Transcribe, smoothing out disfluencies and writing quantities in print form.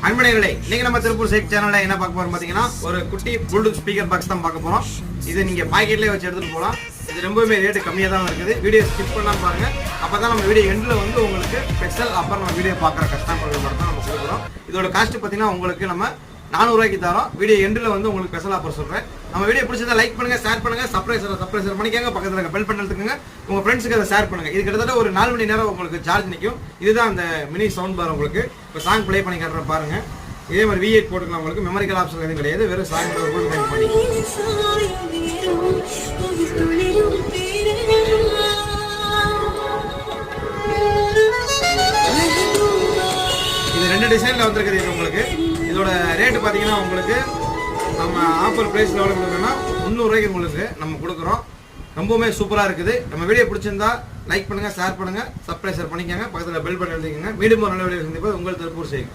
அன்பனைகளே, இன்னைக்கு நம்ம திருப்பூர் சேக் சேனல்ல என்ன பார்க்க போறோம் பாத்தீங்கன்னா, ஒரு குட்டி ப்ளூடூத் ஸ்பீக்கர் பாக்ஸ் தான் பார்க்க போறோம். இது நீங்க பாக்கெட்லயே வச்சு எடுத்துட்டு போகலாம். இது ரொம்பவே ரேட் கம்மியா தான் இருக்குது. வீடியோ ஸ்கிப் பண்ணாம பாருங்க. அப்பதான் நம்ம வீடியோ எண்ட்ல வந்து உங்களுக்கு ஸ்பெஷல் ஆஃபர் நம்ம வீடியோ பார்க்குற கஸ்டமர்கள் மட்டும் தான் நம்ம கொடுக்குறோம். இதோட காஸ்ட் பாத்தீங்கன்னா உங்களுக்கு நம்ம 400 ரூபாய்க்கு தரோம். வீடியோ எண்டில் வந்து உங்களுக்கு ஸ்பெஷல் ஆஃபர் சொல்றேன். நம்ம வீடியோ பிடிச்சதை லைக் பண்ணுங்க, ஷேர் பண்ணுங்க, சப்ஸ்கிரைபர் பண்ணிக்கங்க, பக்கத்துல இருக்க பெல் பட்டன் அழுத்துங்க, உங்க ஃப்ரெண்ட்ஸுக்கு அதை ஷேர் பண்ணுங்க. இது கிட்டத்தட்ட ஒரு 4 மணி நேரம் உங்களுக்கு சார்ஜ் நிற்கும். இதுதான் அந்த மினி சவுண்ட் பார். உங்களுக்கு இப்போ சாங் ப்ளே பண்ணி காட்டுற பாருங்க. இதே மாதிரி V8 போட்டுக்கலாம். உங்களுக்கு மெமரிக்கல் ஆப்ஷன் எதுவும் கிடையாது. வெறும் சாங் பண்ணி இது 2 டிசைன்ல வந்திருக்குது. இது உங்களுக்கு இதோட ரேட்டு பார்த்தீங்கன்னா உங்களுக்கு நம்ம ஆஃபர் ப்ரைஸில் எவ்வளோ கொடுக்குறோம்னா 300 ரூபாய்க்கு உங்களுக்கு நம்ம கொடுக்குறோம். ரொம்பவுமே சூப்பராக இருக்குது. நம்ம வீடியோ பிடிச்சிருந்தா லைக் பண்ணுங்கள், ஷேர் பண்ணுங்கள், சப்ஸ்கிரைபர் பண்ணிக்கோங்க, பக்கத்தில் பெல் பட்டன் எழுதிக்கோங்க. மீண்டும் ஒரு நல்ல வீடியோ சந்திப்பது உங்கள் திருப்பூர் சேக்.